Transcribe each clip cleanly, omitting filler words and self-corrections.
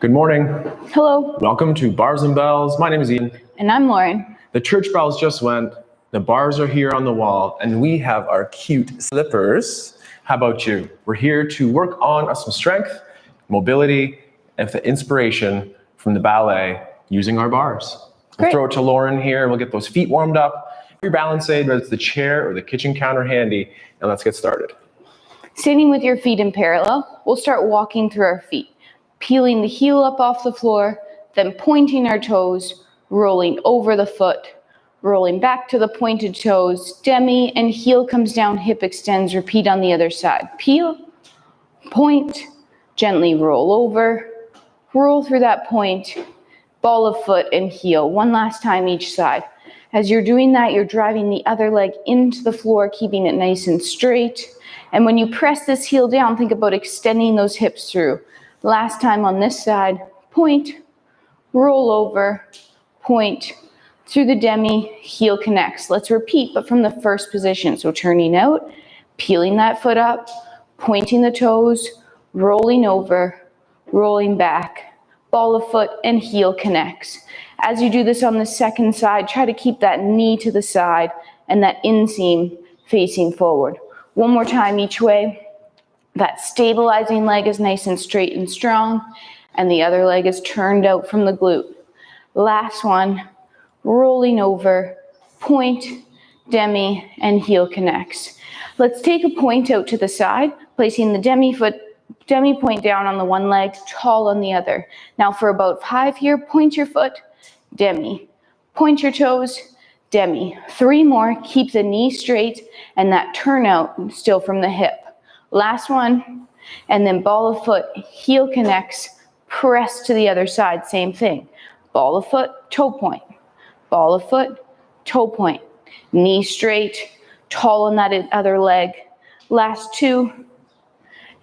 Good morning. Hello. Welcome to Bars and Bells. My name is Ian. And I'm Lauren. The church bells just went, the bars are here on the wall, and we have our cute slippers. How about you? We're here to work on some strength, mobility, and the inspiration from the ballet using our bars. We'll throw it to Lauren here. We'll get those feet warmed up. Your balance aid, whether it's the chair or the kitchen counter, handy, and let's get started. Standing with your feet in parallel, we'll start walking through our feet, peeling the heel up off the floor, then pointing our toes, rolling over the foot, rolling back to the pointed toes, demi and heel comes down, hip extends, repeat on the other side. Peel, point, gently roll over, roll through that point, ball of foot and heel, one last time each side. As you're doing that, you're driving the other leg into the floor, keeping it nice and straight. And when you press this heel down, think about extending those hips through. Last time on this side, point, roll over, point, through the demi, heel connects. Let's repeat, but from the first position. So turning out, peeling that foot up, pointing the toes, rolling over, rolling back, ball of foot and heel connects. As you do this on the second side, try to keep that knee to the side and that inseam facing forward. One more time each way. That stabilizing leg is nice and straight and strong, and the other leg is turned out from the glute. Last one, rolling over, point, demi, and heel connects. Let's take a point out to the side, placing the demi point down on the one leg, tall on the other. Now for about 5 here, point your foot, demi. Point your toes, demi. 3 more, keep the knee straight and that turnout still from the hip. Last one, and then ball of foot, heel connects, press to the other side, same thing. Ball of foot, toe point. Ball of foot, toe point. Knee straight, tall on that other leg. Last 2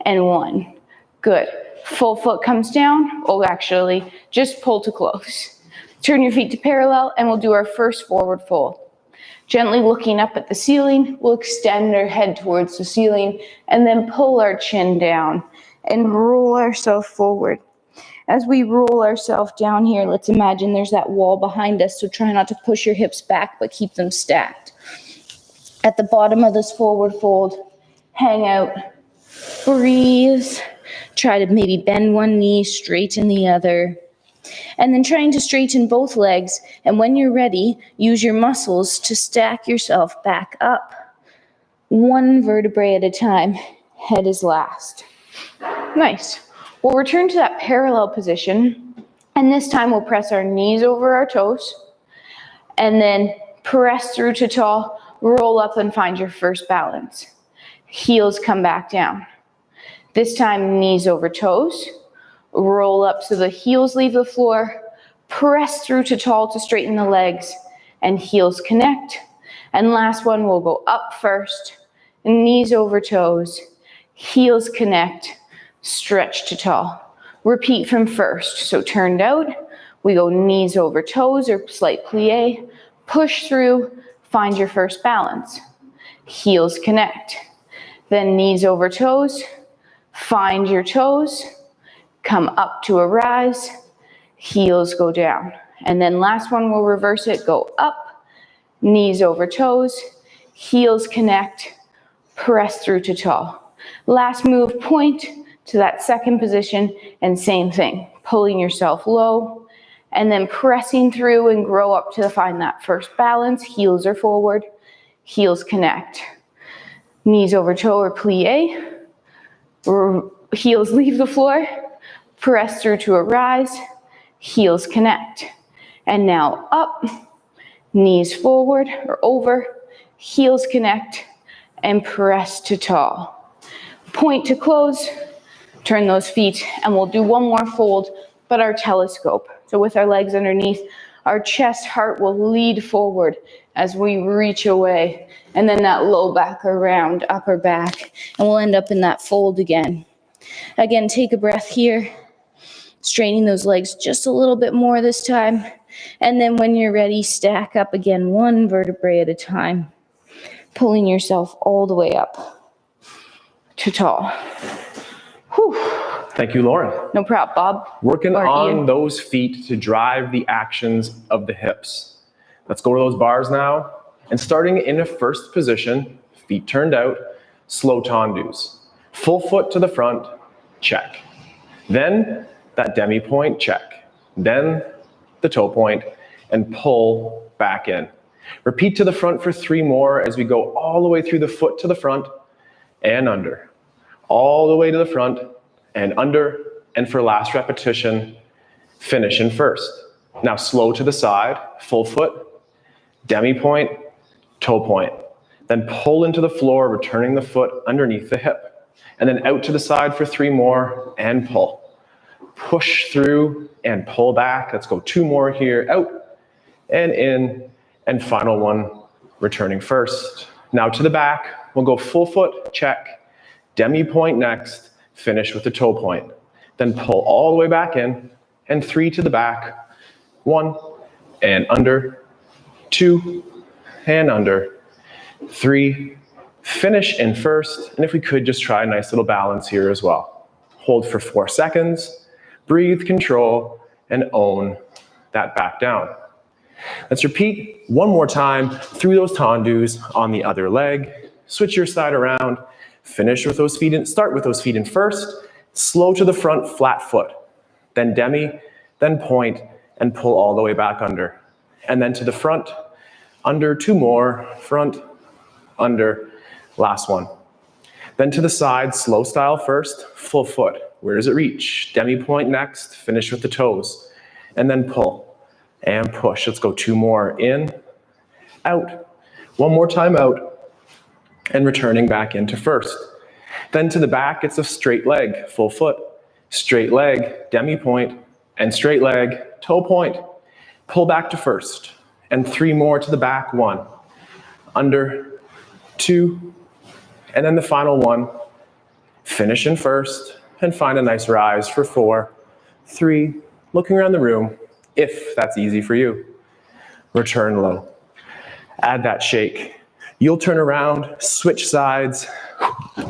and 1. Good. Full foot comes down. Oh, actually, just pull to close. Turn your feet to parallel and we'll do our first forward fold. Gently looking up at the ceiling, we'll extend our head towards the ceiling and then pull our chin down and roll ourselves forward. As we roll ourselves down here, let's imagine there's that wall behind us, so try not to push your hips back, but keep them stacked. At the bottom of this forward fold, hang out, breathe, try to maybe bend one knee, straighten the other. And then trying to straighten both legs, and when you're ready, use your muscles to stack yourself back up. 1 vertebrae at a time, head is last. Nice. We'll return to that parallel position, and this time we'll press our knees over our toes, and then press through to tall, roll up and find your first balance. Heels come back down. This time, knees over toes. Roll up so the heels leave the floor, press through to tall to straighten the legs, and heels connect. And last one, we'll go up first, knees over toes, heels connect, stretch to tall. Repeat from first. So turned out, we go knees over toes or slight plie, push through, find your first balance. Heels connect. Then knees over toes, find your toes, come up to a rise, heels go down. And then last one, we'll reverse it, go up, knees over toes, heels connect, press through to tall. Last move, point to that second position, and same thing, pulling yourself low, and then pressing through and grow up to find that first balance. Heels are forward, heels connect. Knees over toe or plie, heels leave the floor, press through to a rise, heels connect. And now up, knees forward or over, heels connect, and press to tall. Point to close, turn those feet, and we'll do one more fold, but our telescope. So with our legs underneath, our chest, heart will lead forward as we reach away, and then that low back around, upper back, and we'll end up in that fold again. Again, take a breath here. Straining those legs just a little bit more this time. And then when you're ready, stack up again, 1 vertebrae at a time. Pulling yourself all the way up to tall. Whew. Thank you, Lauren. No problem, Bob. Working Or on Ian. those feet to drive the actions of the hips. Let's go to those bars now. And starting in a first position, feet turned out, slow tendus. Full foot to the front, check. Then that demi point, check. Then the toe point, and pull back in. Repeat to the front for 3 more as we go all the way through the foot to the front and under. All the way to the front and under, and for last repetition, finish in first. Now slow to the side, full foot, demi point, toe point. Then pull into the floor, returning the foot underneath the hip. And then out to the side for 3 more and pull. Push through and pull back. Let's go 2 more here, out and in, and final one, returning first. Now to the back, we'll go full foot, check. Demi point next, finish with the toe point. Then pull all the way back in, and 3 to the back, 1, and under, 2, and under, 3, finish in first, and if we could just try a nice little balance here as well. Hold for 4 seconds, breathe, control, and own that back down. Let's repeat 1 more time through those tendus on the other leg. Switch your side around. Finish with those feet in, start with those feet in first, slow to the front, flat foot, then demi, then point, and pull all the way back under. And then to the front, under, 2 more, front, under, last one. Then to the side, slow style first, full foot. Where does it reach? Demi point next, finish with the toes, and then pull and push. Let's go 2 more, in, out, 1 more time out, and returning back into first. Then to the back, it's a straight leg, full foot, straight leg, demi point, and straight leg, toe point. Pull back to first, and 3 more to the back, 1, under, 2, and then the final one. Finish in first, and find a nice rise for 4, 3, looking around the room, if that's easy for you. Return low. Add that shake. You'll turn around, switch sides,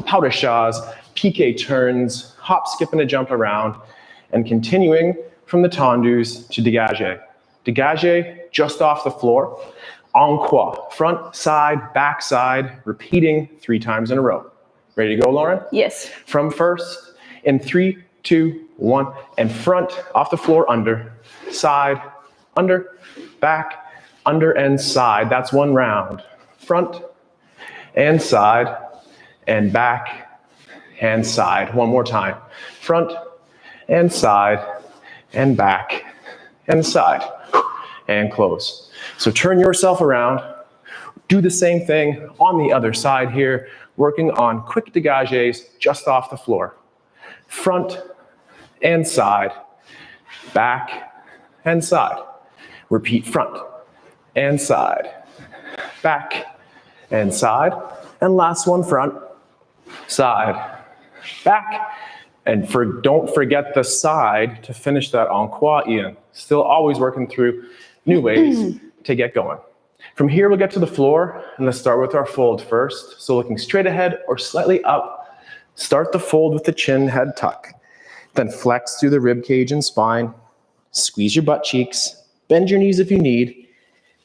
pas de chaise, piqué turns, hop, skip, and a jump around, and continuing from the tendus to dégagé. Dégagé just off the floor, en croix, front, side, back side, repeating 3 times in a row. Ready to go, Lauren? Yes. From first, in 3, 2, 1, and front, off the floor, under, side, under, back, under, and side. That's 1 round. Front and side and back and side. 1 more time. Front and side and back and side. And close. So turn yourself around. Do the same thing on the other side here, working on quick dégagés just off the floor. Front and side, back and side. Repeat front and side, back and side, and last one, front, side, back, and don't forget the side to finish that en croix, Ian. Still always working through new ways to get going. From here, we'll get to the floor, and let's start with our fold first. So looking straight ahead or slightly up, start the fold with the chin, head tuck. Then flex through the rib cage and spine, squeeze your butt cheeks, bend your knees if you need,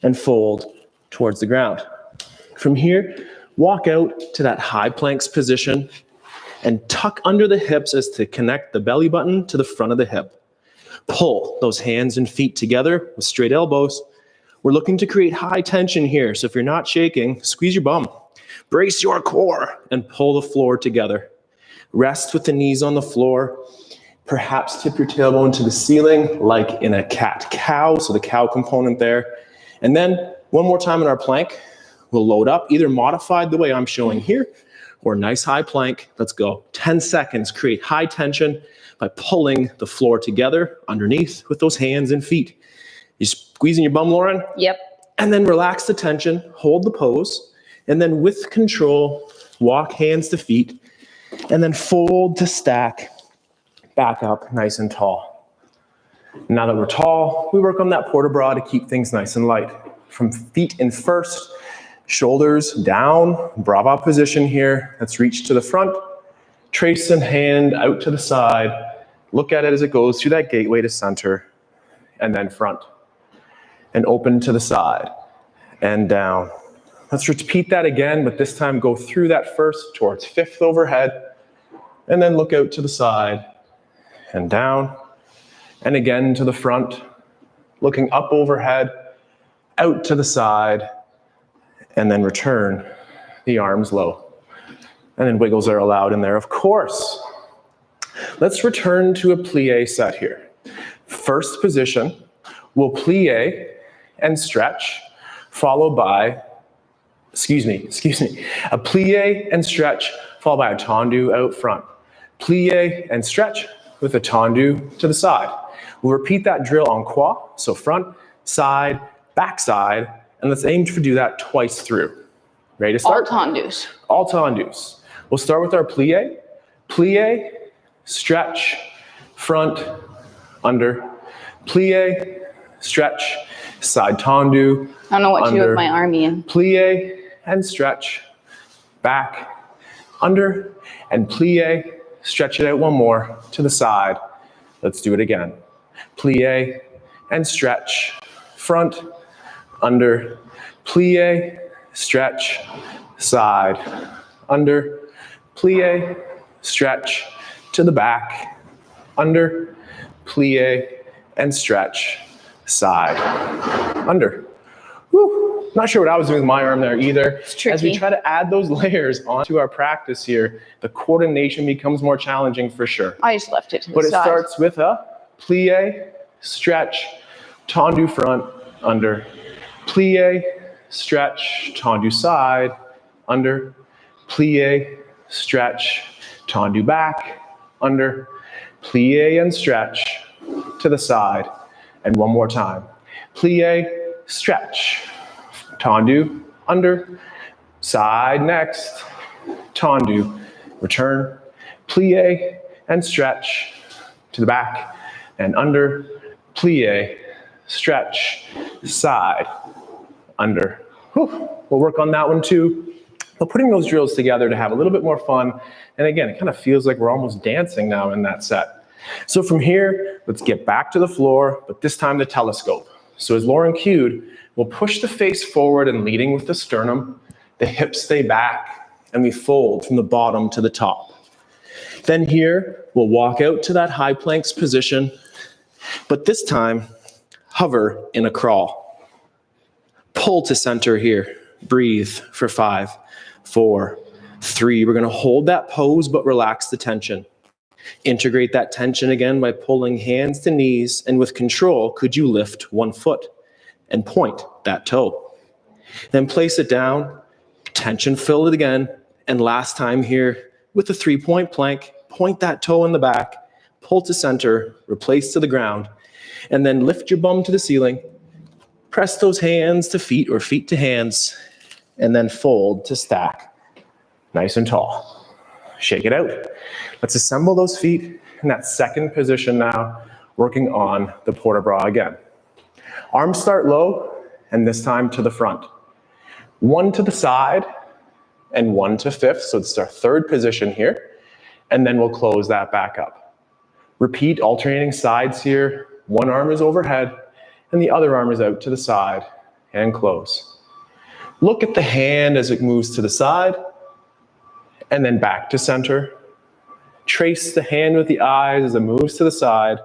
and fold towards the ground. From here, walk out to that high planks position and tuck under the hips as to connect the belly button to the front of the hip. Pull those hands and feet together with straight elbows. We're looking to create high tension here, so if you're not shaking, squeeze your bum. Brace your core and pull the floor together. Rest with the knees on the floor. Perhaps tip your tailbone to the ceiling like in a cat-cow, so the cow component there. And then 1 more time in our plank. We'll load up, either modified the way I'm showing here, or nice high plank. Let's go. 10 seconds, create high tension by pulling the floor together underneath with those hands and feet. You squeezing your bum, Lauren? Yep. And then relax the tension, hold the pose, and then with control, walk hands to feet, and then fold to stack, back up nice and tall. Now that we're tall, we work on that port de bras to keep things nice and light. From feet in first, shoulders down, brava position here. Let's reach to the front, Trace the hand out to the side. Look at it as it goes through that gateway to center, and then front. And open to the side, and down. Let's repeat that again, but this time go through that first towards fifth overhead, and then look out to the side, and down, and again to the front, looking up overhead, out to the side, and then return the arms low. And then wiggles are allowed in there, of course. Let's return to a plie set here. First position, we'll plie and stretch, followed by, a plie and stretch, followed by a tendu out front. Plie and stretch with a tendu to the side. We'll repeat that drill en croix, so front, side, back side, and let's aim to do that twice through. Ready to start? All tendus. All tendus. We'll start with our plie. Plie, stretch, front, under. Plie, stretch, side tendu. I don't know what under, to do with my arm, Ian. Plie and stretch, back, under, and plie, stretch it out one more to the side. Let's do it again. Plie and stretch, front, under, plie, stretch, side, under, plie, stretch, to the back, under, plie, and stretch, side, under. Whew. Not sure what I was doing with my arm there either. It's tricky. As we try to add those layers onto our practice here, the coordination becomes more challenging for sure. I just left it to the But it side. starts with a plie, stretch, tendu front, under, plie, stretch, tendu side, under, plie, stretch, tendu back, under, plie and stretch to the side. And one more time. Plie, stretch, tendu, under, side next, tendu, return, plie and stretch to the back and under, plie, stretch, side, under. Whew. We'll work on that one too. But putting those drills together to have a little bit more fun, and again, it kind of feels like we're almost dancing now in that set. So from here, let's get back to the floor, but this time the telescope. So as Lauren cued, we'll push the face forward and leading with the sternum, the hips stay back, and we fold from the bottom to the top. Then here, we'll walk out to that high planks position, but this time, hover in a crawl. Pull to center here. Breathe for 5, 4, 3. We're gonna hold that pose, but relax the tension. Integrate that tension again by pulling hands to knees, and with control, could you lift one foot and point that toe? Then place it down, tension fill it again, and last time here, with the 3-point plank, point that toe in the back, pull to center, replace to the ground, and then lift your bum to the ceiling, press those hands to feet or feet to hands, and then fold to stack, nice and tall. Shake it out. Let's assemble those feet in that second position now, working on the port de bras again. Arms start low, and this time to the front. One to the side, and one to fifth, so it's our third position here, and then we'll close that back up. Repeat alternating sides here. One arm is overhead, and the other arm is out to the side, and close. Look at the hand as it moves to the side, and then back to center. Trace the hand with the eyes as it moves to the side,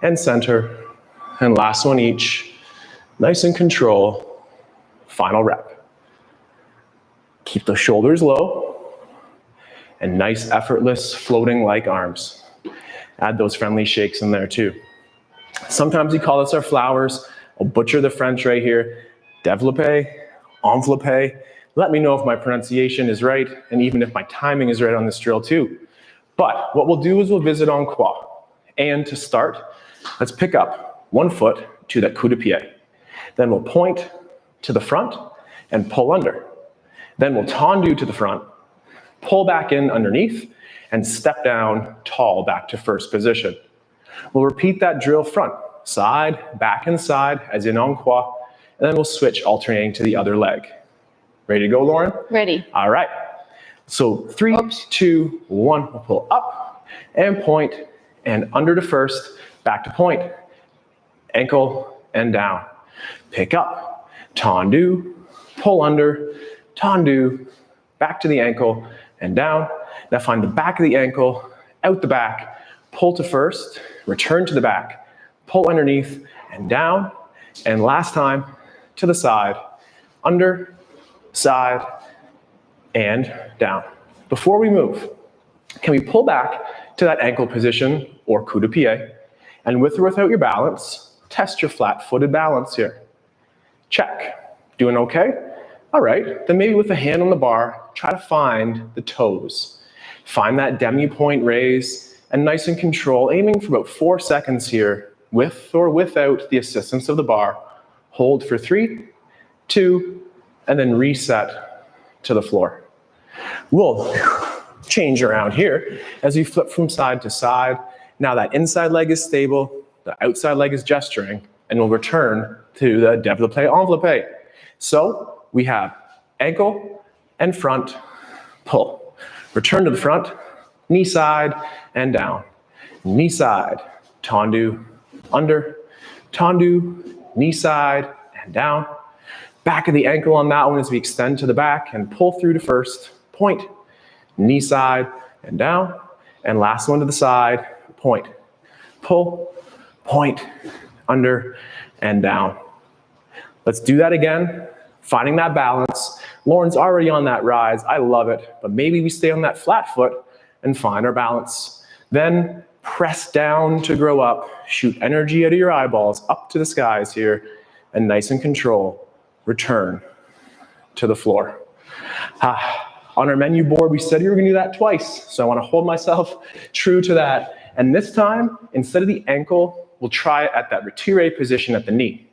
and center, and last one each. Nice and control. Final rep. Keep the shoulders low, and nice effortless floating like arms. Add those friendly shakes in there too. Sometimes we call this our flowers. I'll butcher the French right here. Développé, enveloppé. Let me know if my pronunciation is right, and even if my timing is right on this drill too. But what we'll do is we'll visit en croix. And to start, let's pick up one foot to that coup de pied. Then we'll point to the front and pull under. Then we'll tendu to the front, pull back in underneath, and step down tall back to first position. We'll repeat that drill front, side, back and side, as in en croix, and then we'll switch alternating to the other leg. Ready to go, Lauren? Ready. All right. So 3, 2, 1, we'll pull up and point and under to first, back to point, ankle and down. Pick up, tendu, pull under, tendu, back to the ankle and down. Now find the back of the ankle, out the back, pull to first, return to the back, pull underneath and down. And last time, to the side, under, side, and down. Before we move, can we pull back to that ankle position or coup de pied? And with or without your balance, test your flat-footed balance here. Check. Doing okay? All right, then maybe with a hand on the bar, try to find the toes. Find that demi-point raise and nice and control, aiming for about 4 seconds here, with or without the assistance of the bar. Hold for 3, 2, and then reset to the floor. We'll change around here as we flip from side to side. Now that inside leg is stable, the outside leg is gesturing, and we'll return to the développé enveloppé. So we have ankle and front, pull. Return to the front, knee side and down. Knee side, tendu, under, tendu, knee side and down. Back of the ankle on that one as we extend to the back and pull through to first, point, knee side and down. And last one to the side, point, pull, point, under and down. Let's do that again, finding that balance. Lauren's already on that rise, I love it, but maybe we stay on that flat foot and find our balance. Then press down to grow up, shoot energy out of your eyeballs up to the skies here, and nice and control, return to the floor. On our menu board, we said we were gonna do that twice, so I wanna hold myself true to that. And this time, instead of the ankle, we'll try it at that retiré position at the knee.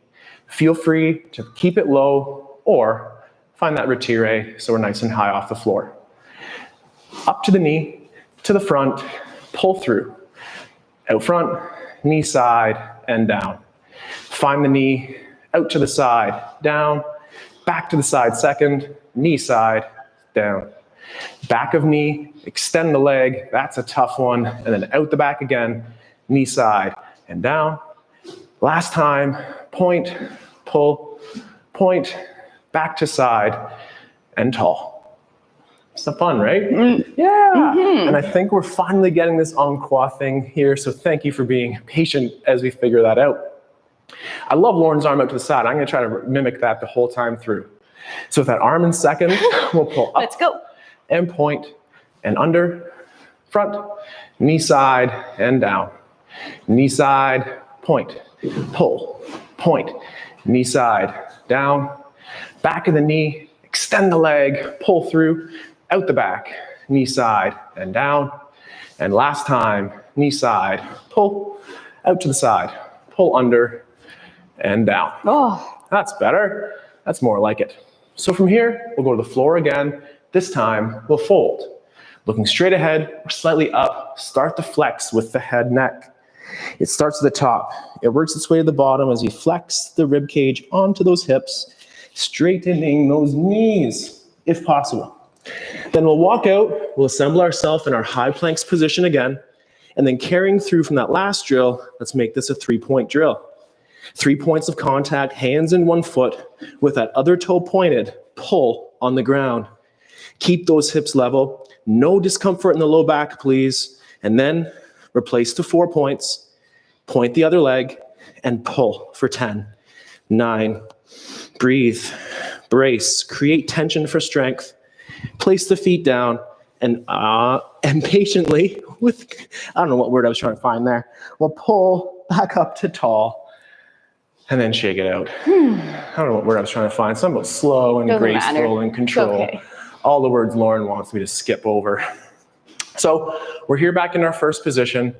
Feel free to keep it low or find that retiré so we're nice and high off the floor. Up to the knee, to the front, pull through. Out front, knee side and down. Find the knee, out to the side, down, back to the side second, knee side, down. Back of knee, extend the leg, that's a tough one, and then out the back again, knee side and down. Last time, point, pull, point, back to side, and tall. It's fun, right? Yeah. And I think we're finally getting this en-croix thing here, so thank you for being patient as we figure that out. I love Lauren's arm out to the side. I'm gonna try to mimic that the whole time through. So with that arm in second, we'll pull up. Let's go. And point, and under, front, knee side, and down. Knee side, point, pull, point, knee side, down. Back of the knee, extend the leg, pull through, out the back, knee side, and down. And last time, knee side, pull, out to the side, pull under, and down. Oh, That's better. That's more like it. So from here, we'll go to the floor again. This time, we'll fold. Looking straight ahead or slightly up, start to flex with the head neck. It starts at the top. It works its way to the bottom as you flex the rib cage onto those hips, straightening those knees, if possible. Then we'll walk out, we'll assemble ourselves in our high planks position again, and then carrying through from that last drill, let's make this a 3-point drill. 3 points of contact, hands in one foot, with that other toe pointed, pull on the ground. Keep those hips level, no discomfort in the low back, please. And then replace to 4 points, point the other leg, and pull for 10, 9, breathe, brace, create tension for strength, place the feet down, and patiently, with, I don't know what word I was trying to find there, we'll pull back up to tall, and then shake it out. I don't know what word I was trying to find, something about slow and graceful and control. Okay. All the words Lauren wants me to skip over. So we're here back in our first position,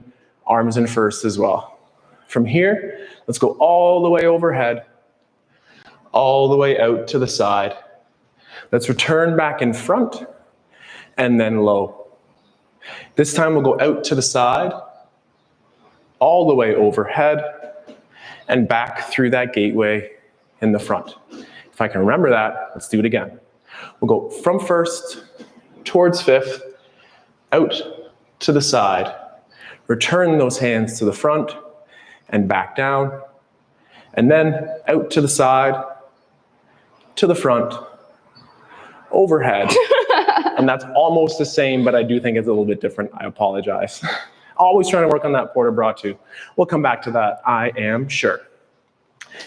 arms in first as well. From here, let's go all the way overhead, all the way out to the side. Let's return back in front and then low. This time we'll go out to the side, all the way overhead, and back through that gateway in the front. If I can remember that, let's do it again. We'll go from first towards fifth, out to the side. Return those hands to the front and back down. And then out to the side, to the front, overhead. And that's almost the same, but I do think it's a little bit different. I apologize. Always trying to work on that port de bras too. We'll come back to that, I am sure.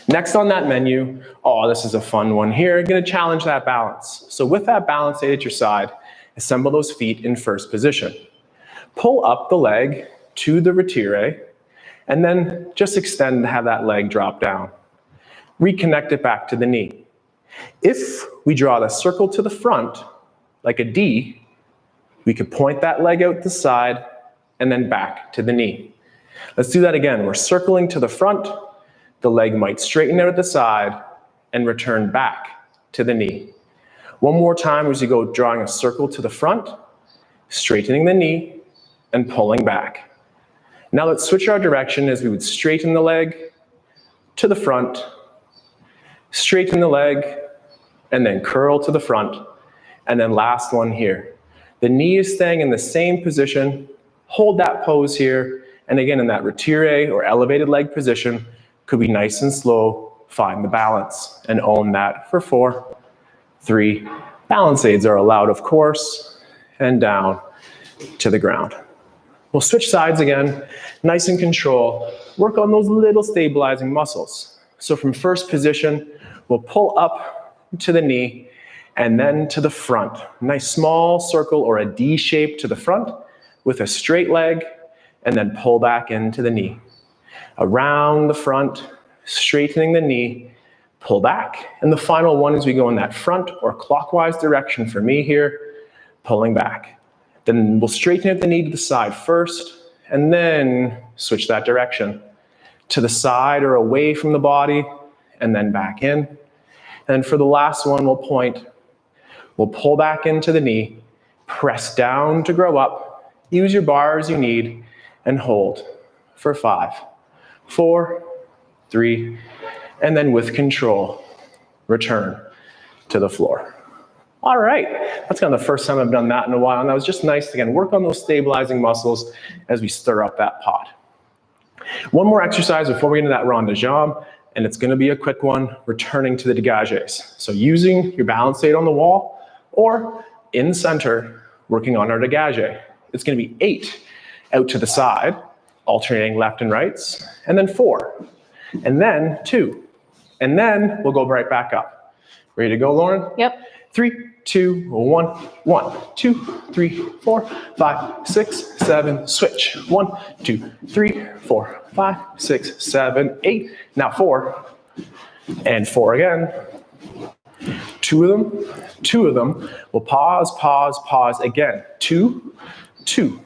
Next on that menu, oh, this is a fun one here. I'm gonna challenge that balance. So with that balance aid at your side, assemble those feet in first position. Pull up the leg to the retire, and then just extend and have that leg drop down. Reconnect it back to the knee. If we draw the circle to the front, like a D, we could point that leg out the side and then back to the knee. Let's do that again. We're circling to the front, the leg might straighten out at the side and return back to the knee. One more time as you go drawing a circle to the front, straightening the knee and pulling back. Now let's switch our direction as we would straighten the leg to the front, straighten the leg, and then curl to the front. And then last one here. The knee is staying in the same position. Hold that pose here. And again, in that retire or elevated leg position, could be nice and slow. Find the balance and own that for 4, 3. Balance aids are allowed, of course, and down to the ground. We'll switch sides again, nice and control. Work on those little stabilizing muscles. So from first position, we'll pull up to the knee and then to the front. Nice small circle or a D shape to the front with a straight leg, and then pull back into the knee. Around the front, straightening the knee, pull back. And the final one is we go in that front or clockwise direction for me here, pulling back. Then we'll straighten out the knee to the side first, and then switch that direction. To the side or away from the body, and then back in. And for the last one, we'll point. We'll pull back into the knee, press down to grow up, use your bar as you need, and hold for 5, 4, 3, and then with control, return to the floor. All right, that's kind of the first time I've done that in a while, and that was just nice to, again, work on those stabilizing muscles as we stir up that pot. One more exercise before we get into that rond de jambe, and it's gonna be a quick one, returning to the dégagés. So using your balance aid on the wall, or in center, working on our dégagé. It's gonna be 8 out to the side, alternating left and rights, and then 4, and then 2, and then we'll go right back up. Ready to go, Lauren? Yep. 3, 2, 1, 1, 2, 3, 4, 5, 6, 7, switch. 1, 2, 3, 4, 5, 6, 7, 8. Now 4, and 4 again. 2 of them. We'll pause, pause, pause again. 2, 2,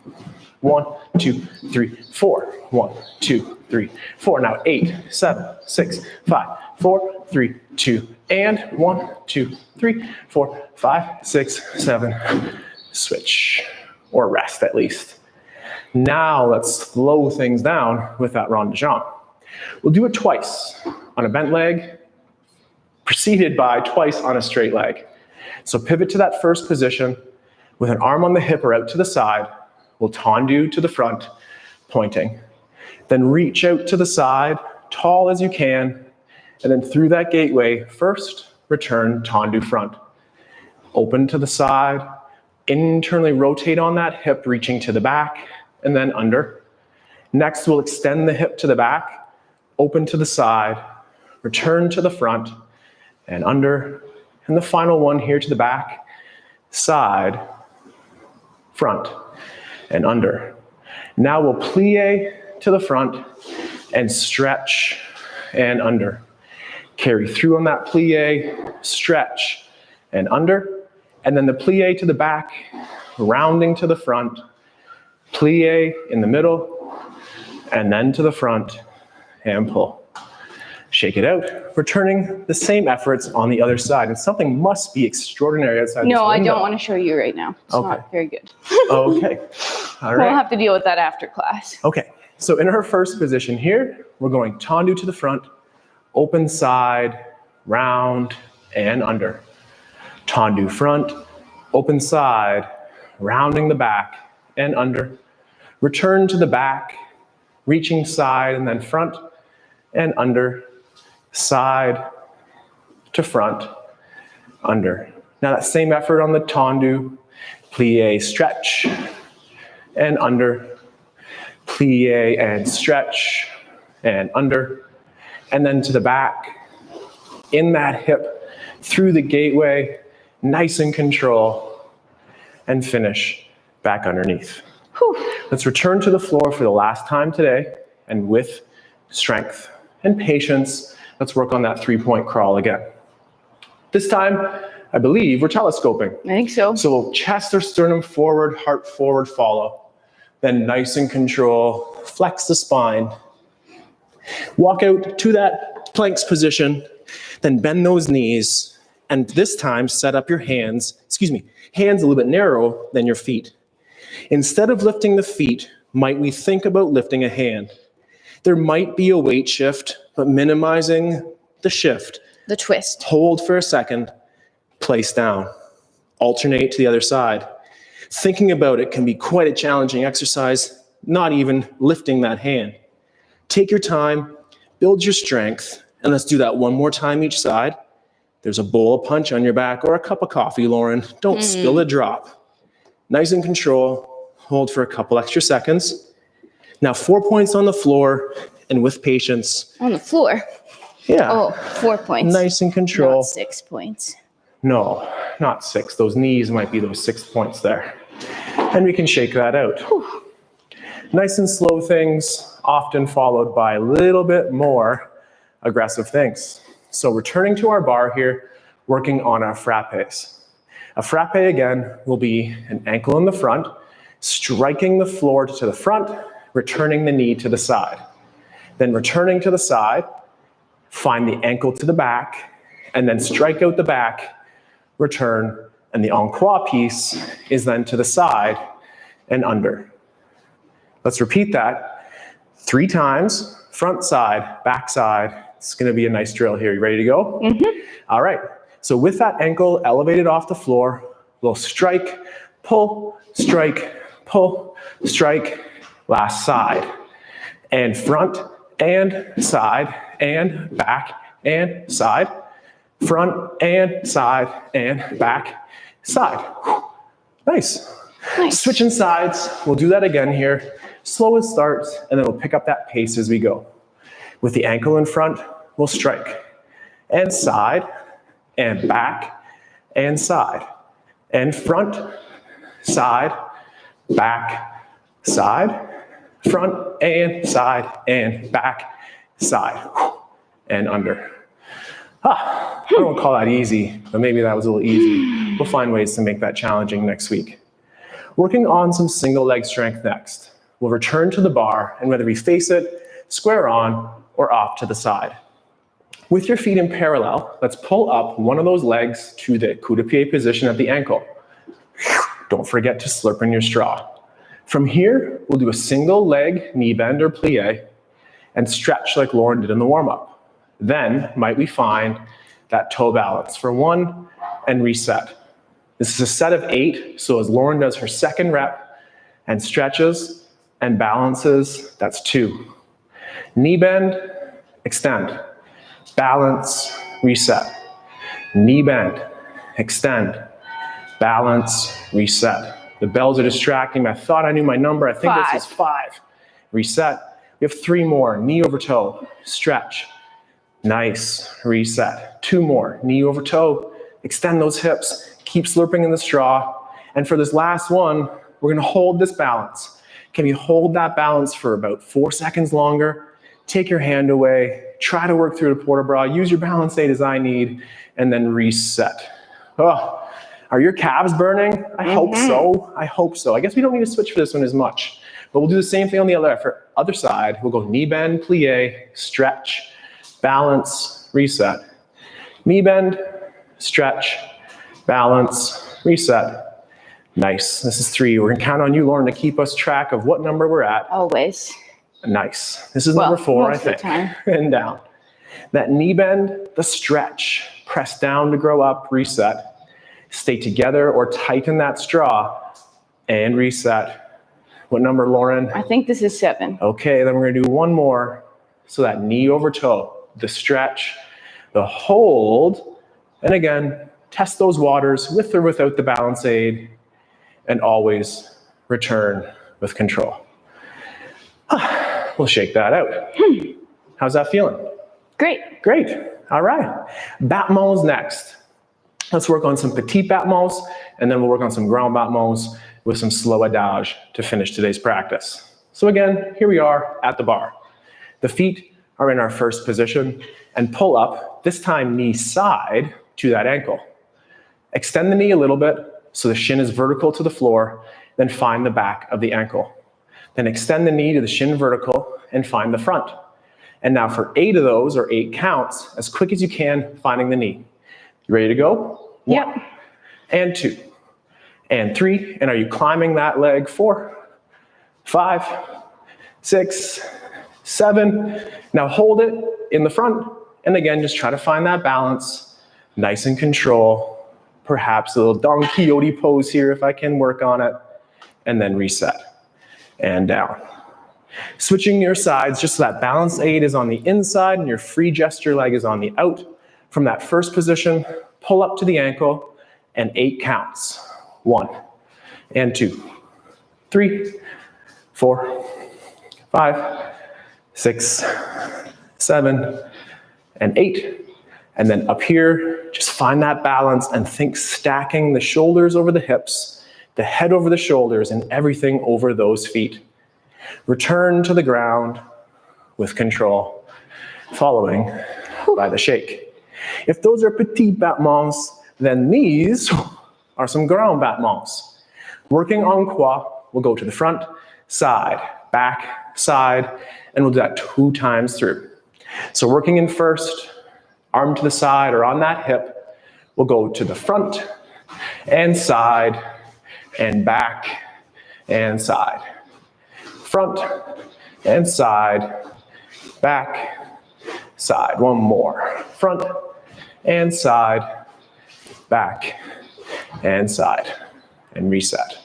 1, 2, 3, 4. 1, 2, 3, 4. Now 8, 7, 6, 5, 4, 3, 2, and 1, 2, 3, 4, 5, 6, 7. Switch, or rest at least. Now let's slow things down with that rond de jambe. We'll do it twice on a bent leg, preceded by twice on a straight leg. So pivot to that first position with an arm on the hip or out to the side. We'll tendu to the front, pointing. Then reach out to the side, tall as you can, and then through that gateway, first return tendu front. Open to the side, internally rotate on that hip, reaching to the back, and then under. Next, we'll extend the hip to the back, open to the side, return to the front, and under. And the final one here to the back, side, front, and under. Now we'll plie to the front and stretch and under. Carry through on that plie, stretch, and under. And then the plie to the back, rounding to the front, plie in the middle, and then to the front, and pull. Shake it out, returning the same efforts on the other side. And something must be extraordinary outside this window. No, I don't want to show you right now. It's not very good. Okay, all right. We'll have to deal with that after class. Okay, so in her first position here, we're going tendu to the front, open side, round, and under. Tendu front, open side, rounding the back and under. Return to the back, reaching side and then front and under, side to front, under. Now that same effort on the tendu, plie, stretch, and under, plie and stretch, and under, and then to the back, in that hip, through the gateway, nice in control, and finish back underneath. Whew. Let's return to the floor for the last time today, and with strength and patience, let's work on that 3-point crawl again. This time, I believe we're telescoping. I think so. So chest or sternum forward, heart forward, follow. Then nice and control, flex the spine. Walk out to that planks position, then bend those knees, and this time set up your hands a little bit narrower than your feet. Instead of lifting the feet, might we think about lifting a hand? There might be a weight shift, but minimizing the shift. The twist. Hold for a second, place down. Alternate to the other side. Thinking about it can be quite a challenging exercise, not even lifting that hand. Take your time, build your strength, and let's do that one more time each side. There's a bowl of punch on your back or a cup of coffee, Lauren. Don't spill a drop. Nice and control. Hold for a couple extra seconds. Now 4 points on the floor and with patience. On the floor. Yeah. Oh, 4 points. Nice and control. Not 6 points. No, not 6. Those knees might be those 6 points there. And we can shake that out. Whew. Nice and slow things, often followed by a little bit more aggressive things. So returning to our bar here, working on our frappes. A frappe again will be an ankle in the front, striking the floor to the front, returning the knee to the side. Then returning to the side, find the ankle to the back, and then strike out the back, return, and the en croix piece is then to the side and under. Let's repeat that 3 times, front side, back side. It's gonna be a nice drill here. You ready to go? Mm-hmm. All right, so with that ankle elevated off the floor, we'll strike, pull, strike, pull, strike, last side. And front and side and back and side. Front and side and back, side. Whew. Nice. Switching sides, we'll do that again here. Slow as starts, and then we'll pick up that pace as we go. With the ankle in front, we'll strike. And side, and back, and side. And front, side, back, side. Front, and side, and back, side. Whew. And under. I don't call that easy, but maybe that was a little easy. We'll find ways to make that challenging next week. Working on some single leg strength next. We'll return to the bar, and whether we face it, square on, or off to the side. With your feet in parallel, let's pull up one of those legs to the coup de pied position at the ankle. Don't forget to slurp in your straw. From here, we'll do a single leg knee bend or plie, and stretch like Lauren did in the warm-up. Then, might we find that toe balance for 1 and reset. This is a set of 8, so as Lauren does her second rep and stretches and balances, that's 2. Knee bend, extend, balance, reset. Knee bend, extend, balance, reset. The bells are distracting me. I thought I knew my number. I think 5. this is 5. Reset. We have 3 more. Knee over toe, stretch. Nice, reset. 2 more, knee over toe, extend those hips, keep slurping in the straw. And for this last one, we're gonna hold this balance. Can you hold that balance for about 4 seconds longer? Take your hand away, try to work through the port de bras, use your balance aid as I need, and then reset. Oh, are your calves burning? I hope so, I hope so. I guess we don't need to switch for this one as much, but we'll do the same thing on the other side. We'll go knee bend, plie, stretch, balance, reset. Knee bend, stretch, balance, reset. Nice. This is 3. We're going to count on you, Lauren, to keep us track of what number we're at. Always. Nice. This is number 4, I think. And down. That knee bend, the stretch. Press down to grow up, reset. Stay together or tighten that straw. and reset. What number, Lauren? I think this is 7. Okay, then we're gonna do one more. So that knee over toe, the stretch, the hold, and again, test those waters with or without the balance aid, and always return with control. We'll shake that out. How's that feeling? Great. Great. All right. Battements next. Let's work on some petit battements, and then we'll work on some grand battements with some slow adage to finish today's practice. So again, here we are at the bar. The feet are in our first position, and pull up, this time knee side to that ankle. Extend the knee a little bit so the shin is vertical to the floor, then find the back of the ankle. Then extend the knee to the shin vertical and find the front. And now for 8 of those, or 8 counts, as quick as you can, finding the knee. You ready to go? 1, Yep. and 2, and 3, and are you climbing that leg? 4, 5, 6, 7. Now hold it in the front, and again, just try to find that balance, nice and control. Perhaps a little Don Quixote pose here if I can work on it, and then reset, and down. Switching your sides just so that balance aid is on the inside and your free gesture leg is on the out. From that first position, pull up to the ankle, and 8 counts. 1, and 2, 3, 4, 5, 6, 7, and 8. And then up here, just find that balance and think stacking the shoulders over the hips, the head over the shoulders, and everything over those feet. Return to the ground with control, following by the shake. If those are petit battements, then these are some grand battements. Working en croix, we'll go to the front, side, back, side, and we'll do that 2 times through. So working in first, arm to the side or on that hip, we'll go to the front and side and back and side. Front and side, back, side. One more. Front and side, back and side. And reset.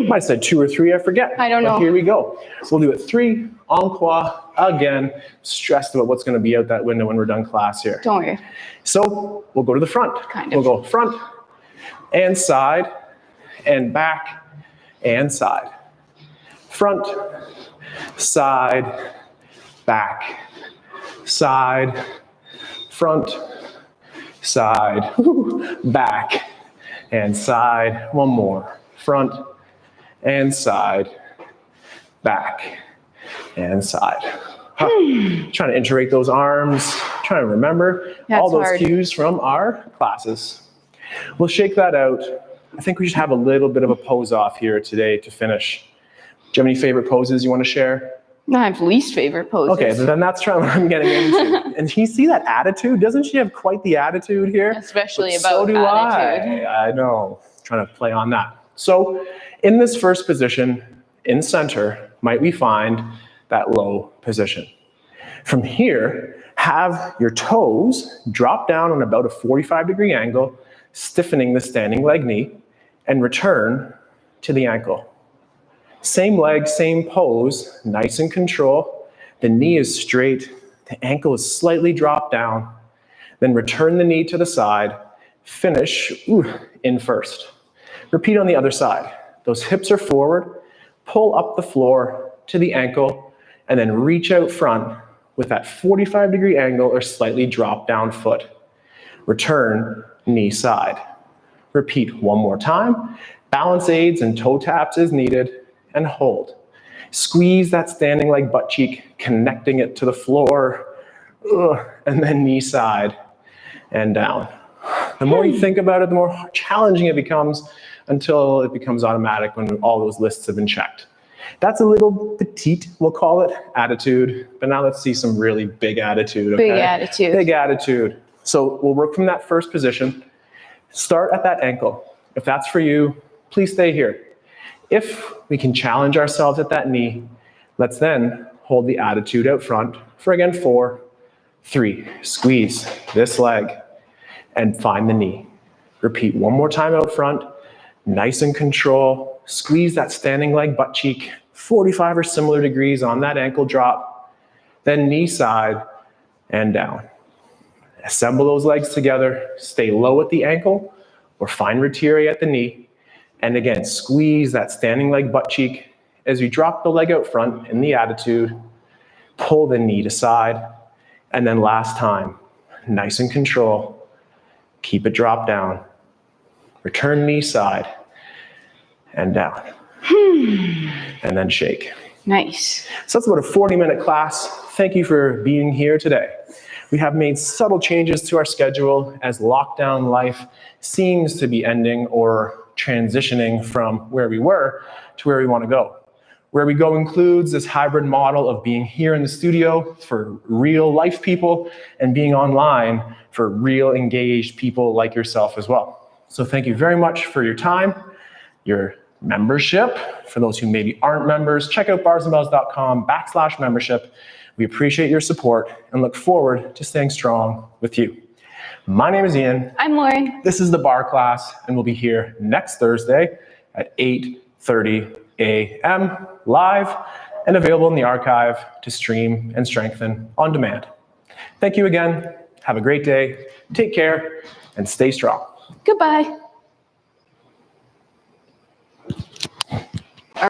Might have said 2 or 3, I forget. I don't know. But here we go. So we'll do it 3, en croix, again. Stressed about what's going to be out that window when we're done class here. Don't worry. So we'll go to the front. Kind of. We'll go front and side and back and side. Front, side, back, side, front, side, back, and side. One more. Front and side, back, and side. Trying to integrate those arms, trying to remember all those hard. cues from our classes. We'll shake that out. I think we should have a little bit of a pose off here today to finish. Do you have any favorite poses you want to share? I have least favorite poses. Okay, then that's what I'm getting into. And you see that attitude? Doesn't she have quite the attitude here? Especially But about so do attitude. I know. Trying to play on that. So in this first position, in center, might we find that low position. From here, have your toes drop down on about a 45-degree angle, stiffening the standing leg knee, and return to the ankle. Same leg, same pose, nice and control. The knee is straight, the ankle is slightly dropped down. Then return the knee to the side, finish in first. Repeat on the other side. Those hips are forward, pull up the floor to the ankle, and then reach out front with that 45-degree angle or slightly drop down foot. Return, knee side. Repeat one more time. Balance aids and toe taps as needed, and hold. Squeeze that standing leg butt cheek, connecting it to the floor, and then knee side and down. The more you think about it, the more challenging it becomes until it becomes automatic when all those lists have been checked. That's a little petite, we'll call it, attitude. But now let's see some really big attitude. Okay? Big attitude. Big attitude. So we'll work from that first position. Start at that ankle. If that's for you, please stay here. If we can challenge ourselves at that knee, let's then hold the attitude out front for, again, 4, 3. Squeeze this leg and find the knee. Repeat one more time out front. Nice and control. Squeeze that standing leg butt cheek, 45 or similar degrees on that ankle drop. Then knee side and down. Assemble those legs together. Stay low at the ankle or find rotary at the knee. And again, squeeze that standing leg butt cheek as you drop the leg out front in the attitude. Pull the knee to side. And then last time, nice and control. Keep it drop down. Return knee side and down. And then shake. Nice. So that's about a 40-minute class. Thank you for being here today. We have made subtle changes to our schedule as lockdown life seems to be ending or transitioning from where we were to where we want to go. Where we go includes this hybrid model of being here in the studio for real life people and being online for real engaged people like yourself as well. So thank you very much for your time, your membership. For those who maybe aren't members, check out barsandbells.com/membership. We appreciate your support and look forward to staying strong with you. My name is Ian. I'm Lauren. This is the Barre class, and we'll be here next Thursday at 8:30 a.m. live and available in the archive to stream and strengthen on demand. Thank you again. Have a great day. Take care and stay strong. Goodbye.